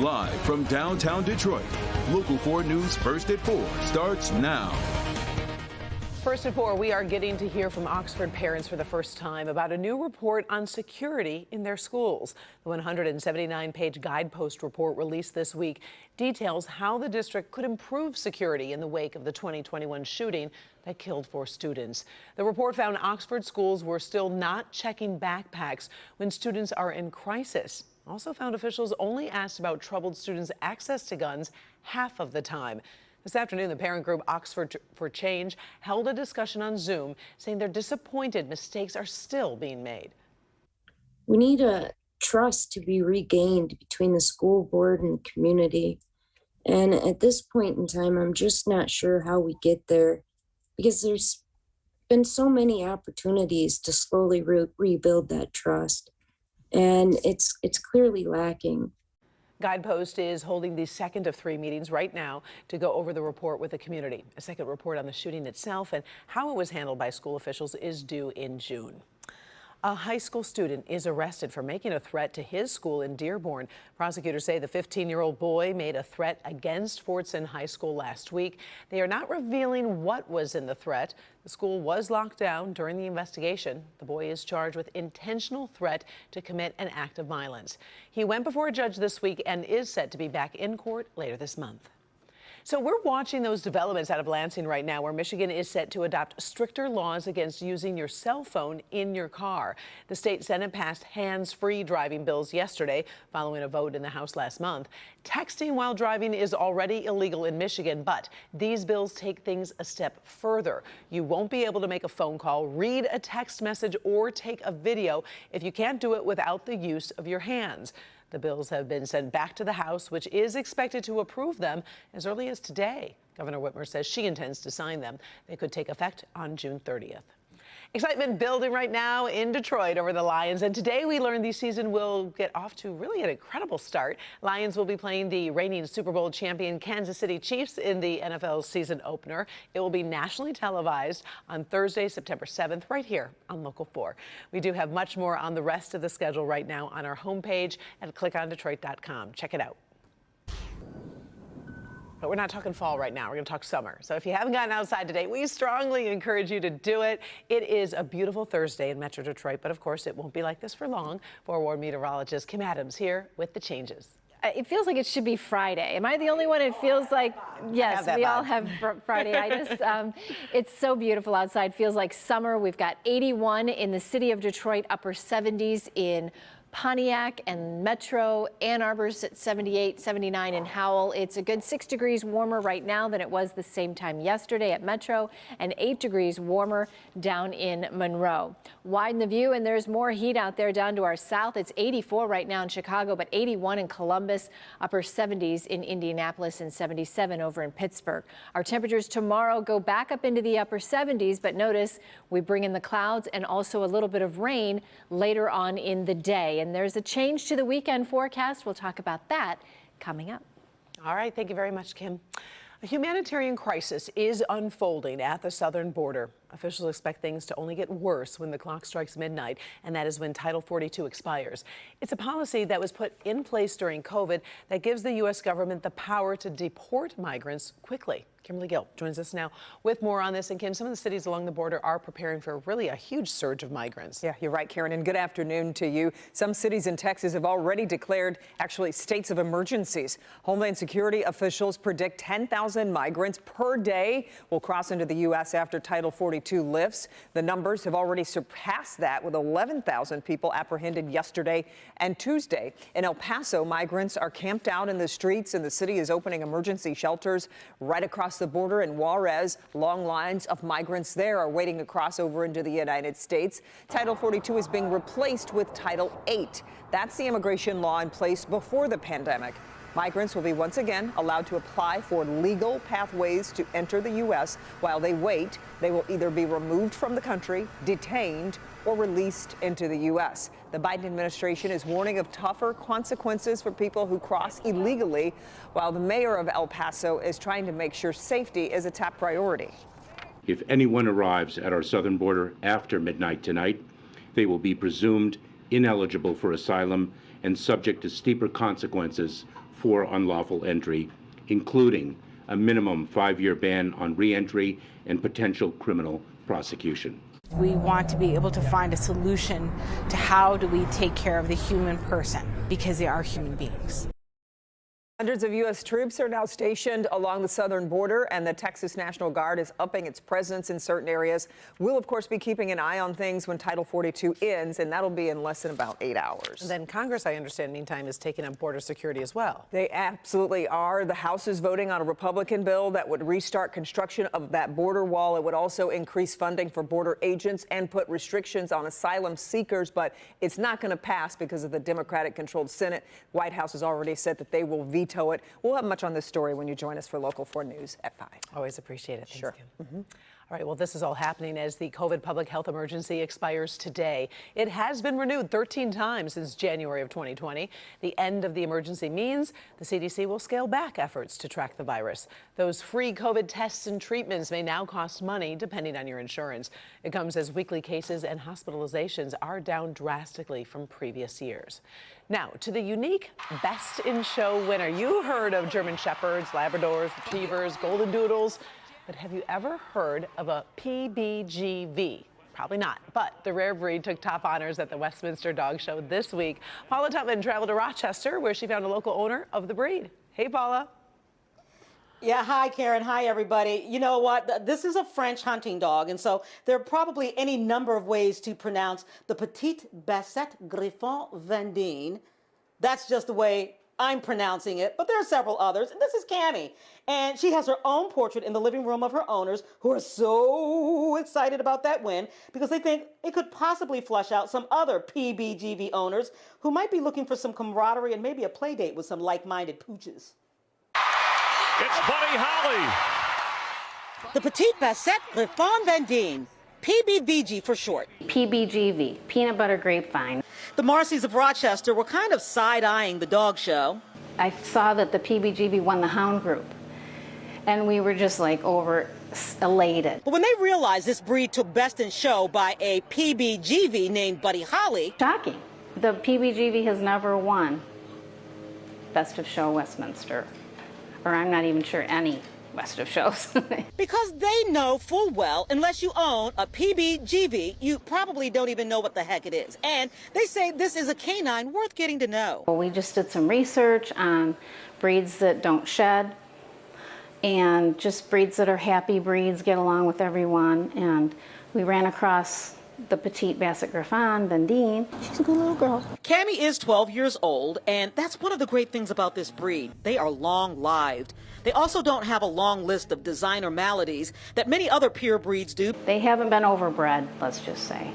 Live from downtown Detroit, Local 4 News First at 4 starts now. First at 4, we are getting to hear from Oxford parents for the first time about a new report on security in their schools. The 179-page guidepost report released this week details how the district could improve security in the wake of the 2021 shooting that killed 4 students. The report found Oxford schools were still not checking backpacks when students are in crisis. Also found officials only asked about troubled students' access to guns half of the time. This afternoon, the parent group Oxford for Change held a discussion on Zoom, saying they're disappointed mistakes are still being made. We need a trust to be regained between the school board and the community. And at this point in time, I'm just not sure how we get there, because there's been so many opportunities to slowly rebuild that trust. And it's clearly lacking. Guidepost is holding the second of 3 meetings right now to go over the report with the community. A second report on the shooting itself and how it was handled by school officials is due in June. A high school student is arrested for making a threat to his school in Dearborn. Prosecutors say the 15-year-old boy made a threat against Fordson High School last week. They are not revealing what was in the threat. The school was locked down during the investigation. The boy is charged with intentional threat to commit an act of violence. He went before a judge this week and is set to be back in court later this month. So we're watching those developments out of Lansing right now, where Michigan is set to adopt stricter laws against using your cell phone in your car. The state Senate passed hands-free driving bills yesterday, following a vote in the House last month. Texting while driving is already illegal in Michigan, but these bills take things a step further. You won't be able to make a phone call, read a text message, or take a video if you can't do it without the use of your hands. The bills have been sent back to the House, which is expected to approve them as early as today. Governor Whitmer says she intends to sign them. They could take effect on June 30th. Excitement building right now in Detroit over the Lions, and today we learned the season will get off to really an incredible start. Lions will be playing the reigning Super Bowl champion Kansas City Chiefs in the NFL season opener. It will be nationally televised on Thursday, September 7th, right here on Local 4. We do have much more on the rest of the schedule right now on our homepage at clickondetroit.com. Check it out. But we're not talking fall right now. We're going to talk summer. So if you haven't gotten outside today, we strongly encourage you to do it. It is a beautiful Thursday in Metro Detroit, but of course it won't be like this for long. Forewarned meteorologist Kim Adams here with the changes. It feels like it should be Friday. Am I the only one? It feels like, yes, we all have Friday-itis. It's so beautiful outside. Feels like summer. We've got 81 in the city of Detroit, upper 70s in Pontiac and Metro. Ann Arbor's at 78, 79 in Howell. It's a good 6 degrees warmer right now than it was the same time yesterday at Metro, and 8 degrees warmer down in Monroe. Widen the view, and there's more heat out there down to our south. It's 84 right now in Chicago, but 81 in Columbus, upper 70s in Indianapolis, and 77 over in Pittsburgh. Our temperatures tomorrow go back up into the upper 70s, but notice we bring in the clouds and also a little bit of rain later on in the day. And there's a change to the weekend forecast. We'll talk about that coming up. All right. Thank you very much, Kim. A humanitarian crisis is unfolding at the southern border. Officials expect things to only get worse when the clock strikes midnight, and that is when Title 42 expires. It's a policy that was put in place during COVID that gives the U.S. government the power to deport migrants quickly. Kimberly Gill joins us now with more on this. And Kim, some of the cities along the border are preparing for really a huge surge of migrants. Yeah, you're right, Karen, and good afternoon to you. Some cities in Texas have already declared actually states of emergencies. Homeland Security officials predict 10,000 migrants per day will cross into the U.S. after Title 42 lifts. The numbers have already surpassed that, with 11,000 people apprehended yesterday and Tuesday. In El Paso, migrants are camped out in the streets, and the city is opening emergency shelters right across the border in Juarez. Long lines of migrants there are waiting to cross over into the United States. Title 42 is being replaced with Title 8. That's the immigration law in place before the pandemic. Migrants will be once again allowed to apply for legal pathways to enter the U.S. While they wait, they will either be removed from the country, detained, or released into the U.S. The Biden administration is warning of tougher consequences for people who cross illegally, while the mayor of El Paso is trying to make sure safety is a top priority. If anyone arrives at our southern border after midnight tonight, they will be presumed ineligible for asylum and subject to steeper consequences for unlawful entry, including a minimum 5-year ban on re-entry and potential criminal prosecution. We want to be able to find a solution to how do we take care of the human person, because they are human beings. Hundreds of U.S. troops are now stationed along the southern border, and the Texas National Guard is upping its presence in certain areas. We'll, of course, be keeping an eye on things when Title 42 ends, and that'll be in less than about 8 hours. And then Congress, I understand, meantime, is taking up border security as well. They absolutely are. The House is voting on a Republican bill that would restart construction of that border wall. It would also increase funding for border agents and put restrictions on asylum seekers, but it's not going to pass because of the Democratic-controlled Senate. White House has already said that they will veto it. We'll have much on this story when you join us for Local 4 News at 5. Always appreciate it. Thanks, Sure. Kim. All right, well, this is all happening as the COVID public health emergency expires today. It has been renewed 13 times since January of 2020. The end of the emergency means the CDC will scale back efforts to track the virus. Those free COVID tests and treatments may now cost money depending on your insurance. It comes as weekly cases and hospitalizations are down drastically from previous years. Now, to the unique Best in Show winner. You heard of German Shepherds, Labradors, Retrievers, Golden Doodles. But have you ever heard of a PBGV? Probably not, but the rare breed took top honors at the Westminster Dog Show this week. Paula Tubman traveled to Rochester, where she found a local owner of the breed. Hey, Paula. Yeah, hi, Karen. Hi, everybody. You know what? This is a French hunting dog, and so there are probably any number of ways to pronounce the Petite Basset Griffon Vendine. That's just the way I'm pronouncing it, but there are several others. And this is Cammie, and she has her own portrait in the living room of her owners, who are so excited about that win because they think it could possibly flush out some other PBGV owners who might be looking for some camaraderie and maybe a play date with some like-minded pooches. It's Buddy Holly. The Petite Basset Griffon Vendine, PBVG for short. PBGV, peanut butter grapevine. The Marcys of Rochester were kind of side-eyeing the dog show. I saw that the PBGV won the hound group, and we were just like elated. But when they realized this breed took Best in Show by a PBGV named Buddy Holly. Shocking. The PBGV has never won Best of Show Westminster, or I'm not even sure any Best of Shows. Because they know full well, unless you own a PBGV, you probably don't even know what the heck it is. And they say this is a canine worth getting to know. Well, we just did some research on breeds that don't shed, and just breeds that are happy breeds, get along with everyone. And we ran across the Petite Basset Griffon Vendine. She's a good little girl. Cammie is 12 years old, and that's one of the great things about this breed. They are long-lived. They also don't have a long list of designer maladies that many other pure breeds do. They haven't been overbred, let's just say.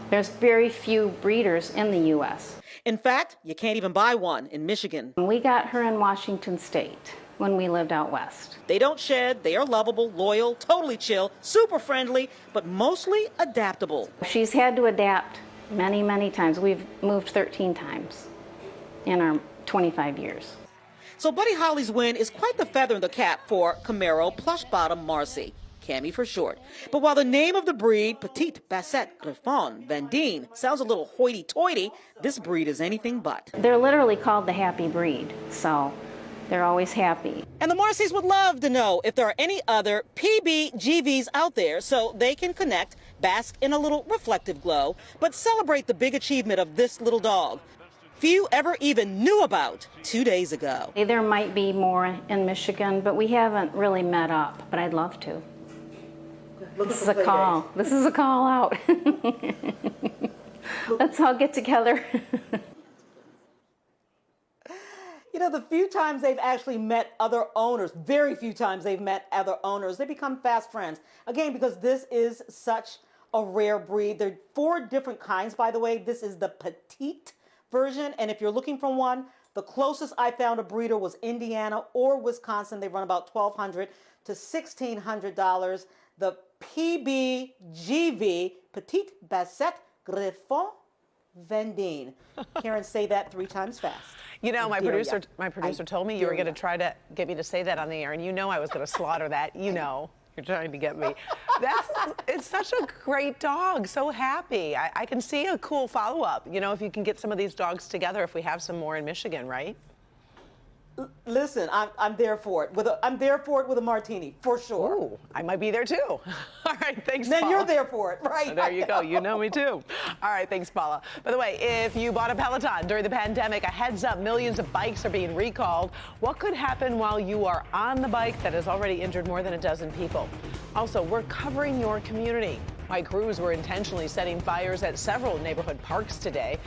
There's very few breeders in the U.S. In fact, you can't even buy one in Michigan. We got her in Washington State when we lived out west. They don't shed, they are lovable, loyal, totally chill, super friendly, but mostly adaptable. She's had to adapt many, many times. We've moved 13 times in our 25 years. So Buddy Holly's win is quite the feather in the cap for Camaro Plush Bottom Marcy, Cammie for short. But while the name of the breed, Petite Basset Griffon Vendine, sounds a little hoity-toity, this breed is anything but. They're literally called the happy breed, so they're always happy. And the Marcys would love to know if there are any other PBGVs out there so they can connect, bask in a little reflective glow, but celebrate the big achievement of this little dog. Few ever even knew about 2 days ago. There might be more in Michigan, but we haven't really met up, but I'd love to. This is a call. This is a call out. Let's all get together. You know, the few times they've actually met other owners, very few times they've met other owners, they become fast friends. Again, because this is such a rare breed. There are 4 different kinds, by the way. This is the petite version, and if you're looking for one, the closest I found a breeder was Indiana or Wisconsin. They run about $1,200 to $1,600. The PBGV, Petite Basset Griffon Vendine. Karen, say that 3 times fast. You know, my producer told me you were going to try to get me to say that on the air, and you know I was going to slaughter that. You know. You're trying to get me. It's such a great dog, so happy. I can see a cool follow-up, you know, if you can get some of these dogs together, if we have some more in Michigan, right? Listen, I'm there for it. I'm there for it with a martini, for sure. Ooh, I might be there too. All right, thanks, Then Paula. you're there for it, right? There you go. You know me too. All right, thanks, Paula. By the way, if you bought a Peloton during the pandemic, a heads up, millions of bikes are being recalled. What could happen while you are on the bike that has already injured more than a dozen people? Also, we're covering your community. My crews were intentionally setting fires at several neighborhood parks today.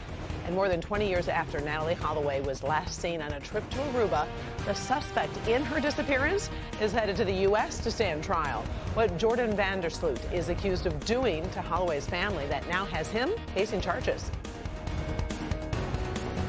And more than 20 years after Natalie Holloway was last seen on a trip to Aruba, the suspect in her disappearance is headed to the U.S. to stand trial. What Jordan Vandersloot is accused of doing to Holloway's family that now has him facing charges.